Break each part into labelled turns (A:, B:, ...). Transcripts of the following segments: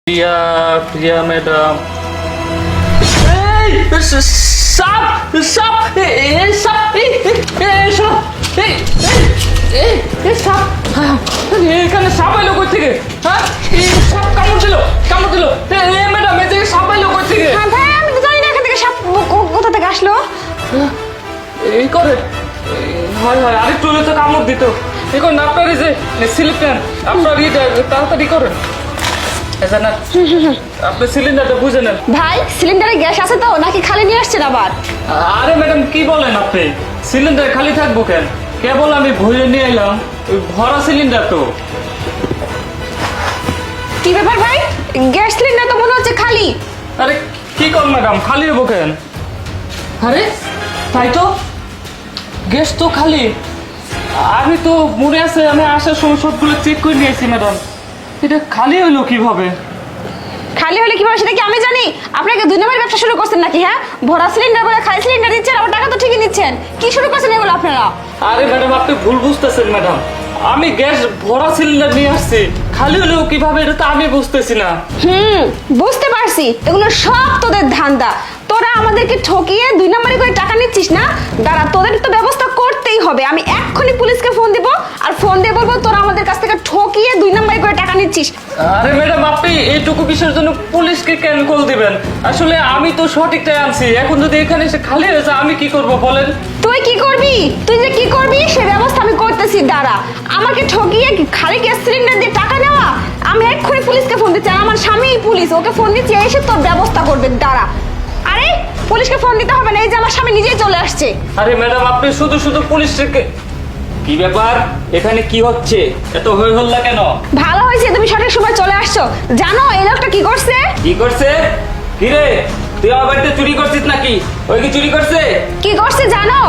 A: প্রিয়া প্রিয়া madam সাপ সাপ সাপ সাপ এখানে সাপ এলো কই থেকে? হ্যাঁ সাপ কামড় দিল ম্যাডাম এই থেকে সাপ এলো কই থেকে?
B: ভাই আমি তো জানি না এখান থেকে সাপ কোথা থেকে আসলো।
A: এই করে হয় হয় আরেকটু হলে তো কামড় দিত। এখন আপনার এই যে স্লিপ নেন, আপনার তাড়াতাড়ি করেন। আপনি সিলিন্ডারটা বুঝে নেন।
B: ভাই সিলিন্ডারে গ্যাস আছে তো নাকি খালি নিয়ে আসছেন আবার?
A: আরে ম্যাডাম কি বলেন আপনি? সিলিন্ডার খালি থাকবো কেন? কেবল আমি ভরে নিয়ে এলাম, ভরা সিলিন্ডার তো।
B: কি ব্যাপার ভাই, গ্যাস সিলিন্ডার তো মনে হচ্ছে খালি।
A: আরে কি কর ম্যাডাম, খালি হবো কেন? আরে তাই তো, গ্যাস তো খালি। আমি তো মনে আছে আমি আসার সময় সবগুলো চেক করে নিয়েছি ম্যাডাম, এটা খালি হলো কিভাবে?
B: খালি হলে কিভাবে সেটা কি আমি জানি? আপনাকে দুই নম্বরের ব্যবসা শুরু করছেন নাকি? হ্যাঁ, ভরা সিলিন্ডার বলে খালি সিলিন্ডার দিচ্ছেন, আবার টাকা তো ঠিকই নিচ্ছেন। কি শুরু করছেন এগুলো আপনারা?
A: আরে ম্যাডাম আপনি ভুল বুঝতেছেন ম্যাডাম, আমি গ্যাস ভরা সিলিন্ডার নিয়ে আসছি, খালি হলেও কিভাবে এটা তো আমি বুঝতেছি না।
B: বুঝতে পারছি, এগুলো সব তোদের ধান্দা। তোরা আমাদেরকে ঠকিয়ে দুই নম্বরে করে টাকা নিচ্ছিস না? দাঁড়া, তোদের তো ব্যবস্থা করতেই হবে। আমি এক্ষুনি পুলিশকে ফোন দিব, আর ফোন দিয়ে বলবো তোরা আমাদের কাছ থেকে ঠকিয়ে দুই নম্বরে করে টাকা নিচ্ছিস।
A: আরে ম্যাডাম আপনি এইটুকু বিষয়ের জন্য পুলিশকে কেন কল দিবেন? আসলে আমি তো সঠিকটাই আনছি, এখন যদি এখানে এসে খালি হয়েছে আমি কি করব বলেন?
B: তুই কি করবি? তুই যে কি করবি সে ব্যবস্থা আমি করতেছি। দাঁড়া, আমাকে ঠকিয়ে খালি গ্যাস সিলিন্ডার দিয়ে টাকা নেওয়া? আমি এক্ষুনি পুলিশকে ফোন দিচ্ছি, আর আমার স্বামী পুলিশ, ওকে ফোন দিচ্ছি, এসে তোর ব্যবস্থা করবে। দাঁড়া। আরে পুলিশকে ফোন দিতে হবে না, এই যে আমার স্বামী নিজেই চলে আসছে।
A: আরে ম্যাডাম আপনি শুধু শুধু পুলিশকে, কি ব্যাপার এখানে কি হচ্ছে? এত হই হল্লা কেন?
B: ভালো হয়েছে তুমি সঠিক সময় চলে আসছো। জানো এই লোকটা কি করছে?
A: কি করছে? কি রে, তুই আমার বাড়িতে চুরি করছিস নাকি? ওই কি চুরি করছে?
B: কি করছে জানো?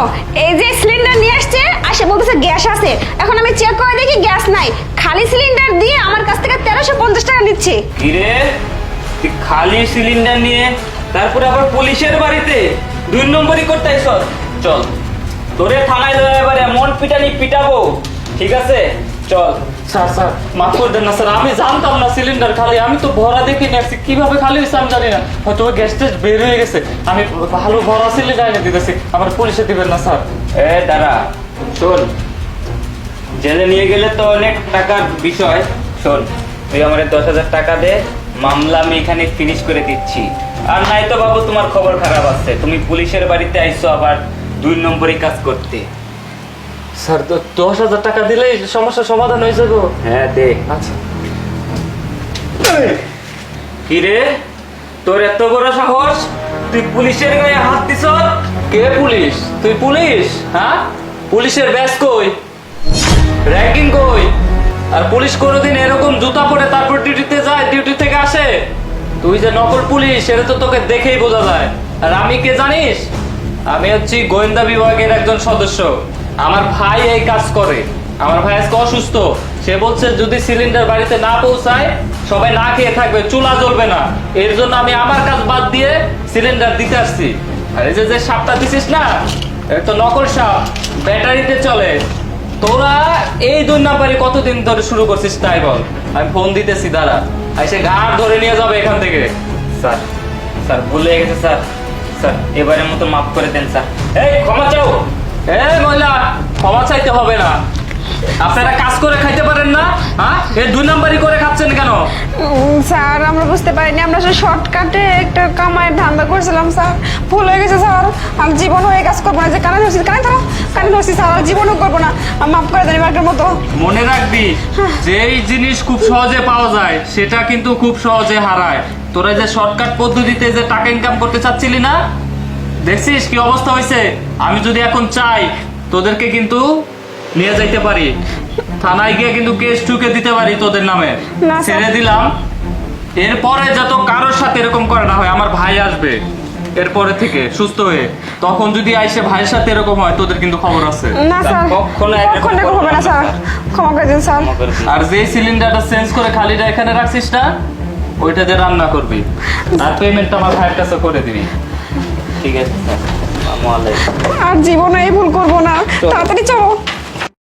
B: এই যে সিলিন্ডার নিয়ে আসছে, আসে বলতেছে গ্যাস আছে। এখন আমি চেক করে দেখি গ্যাস নাই, খালি সিলিন্ডার দিয়ে আমার কাছ থেকে 1350 টাকা নিচ্ছে।
A: কি রে, তুই খালি সিলিন্ডার নিয়ে তারপরে আবার পুলিশের বাড়িতে দুই নম্বরই করতে আইছ? চল তোরে থানায় লয়ে এবারে এমন পিটানি পিটাবো, ঠিক আছে? চল। স্যার স্যার মাফ করে দেন না স্যার, আমি জানতাম না সিলিন্ডার খালি, আমি তো ভরা দেখে নিয়েছি, কিভাবে খালি হয়েছে আমি জানি না, হয়তো গ্যাস টেস্ট বের হয়ে গেছে। আমি ভালো ভরা সিলিন্ডার এনে দিতেছি, আমার পুলিশে দিবেন না স্যার। দাঁড়া, শোন, জেলে নিয়ে গেলে তো অনেক টাকার বিষয়। শোন, তুই আমার 10,000 টাকা দে, মামলা আমি এখানে ফিনিশ করে দিচ্ছি। আর নাই তো বাবু তোমার খবর খারাপ আছে, তুমি পুলিশের বাড়িতে আইছো আবার দুই নম্বরই কাজ করতে। স্যার 10,000 টাকা দিলেই সমস্যার সমাধান হয়ে যাবে? হ্যাঁ দে। আচ্ছা। কি রে, তোর এত বড় সাহস, তুই পুলিশের গায়ে হাত দিছ? কে পুলিশ? তুই পুলিশ? হ্যাঁ, পুলিশের ব্যাচ কই, র্যাঙ্কিং কই? আর পুলিশ কোনোদিন এরকম জুতা পরে তারপর ডিউটিতে যায়, ডিউটি থেকে আসে? তুই যে নকল পুলিশ এটা তো তোকে দেখেই বোঝা যায়। আর আমি কে জানিস? আমি হচ্ছি গোয়েন্দা বিভাগের একজন সদস্য। আমার ভাই এই কাজ করে। আমার ভাই আজকে অসুস্থ, সে বলছে যদি সিলিন্ডার বাড়িতে না পৌঁছায় সবাই না খেয়ে থাকবে, চুলা জ্বলবে না। এর জন্য আমি আমার কাজ বাদ দিয়ে সিলিন্ডার দিতে আসছি। আর এই যে সাপটা দিছিস না, এটা তো নকল সাপ, ব্যাটারিতে চলে। তোরা এই দুই নাম্বারে কতদিন ধরে শুরু করছিস তাই বল? আমি ফোন দিতেছি, দাঁড়া, এসে ঘাট ধরে নিয়ে যাবে এখান থেকে। স্যার স্যার ভুলে গেছে স্যার, স্যার এবারের মতো মাফ করে দেন স্যার। এই ক্ষমা চাও। এই মহিলা, ক্ষমা চাইতে হবে না, আপনারা কাজ করে খাইতে পারেন না? হ্যাঁ, এই দুই নাম্বারই করে খাচ্ছেন কেন?
B: স্যার আমরা বুঝতে পারিনি, আমরা শর্টকাটে একটা কামাইয়ের ধান্দা করছিলাম স্যার, ভুল হয়ে গেছে স্যার। আমি জীবন হয়ে কাজ করবো না, যে কানে ধরছি কানে ধরছি স্যার, আর জীবনও করবো না, মাফ করে দেন এবারের মতো।
A: মনে রাখবি, যেই জিনিস খুব সহজে পাওয়া যায় সেটা কিন্তু খুব সহজে হারায়। তোরা যে শর্টকাট পদ্ধতিতে যে টাকা ইনকাম করতে চাচ্ছিলি না, দেখছিস কি অবস্থা হয়েছে? আমি যদি এখন চাই তোদেরকে কিন্তু নিয়ে যাইতে পারি, থানায় গিয়ে কিন্তু কেস ঠুকে দিতে পারি তোদের নামে। ছেড়ে দিলাম, এরপরে যত কারোর সাথে এরকম করে না হয়, আমার ভাই আসবে এরপরে থেকে সুস্থ হয়ে, তখন যদি আইসে ভাইয়ের সাথে এরকম হয় তোদের কিন্তু খবর আছে।
B: না স্যার, কখনো হবে না স্যার, ক্ষমা করে দিন স্যার।
A: আর যে সিলিন্ডারটা চেঞ্জ করে খালিটা এখানে রাখছিস না, ওইটা দিয়ে রান্না করবি, আর পেমেন্টটা আমার ভাইয়ের কাছে করে দিবি, ঠিক আছে স্যার?
B: আর জীবনে এই ভুল করবো না, তাড়াতাড়ি চলো।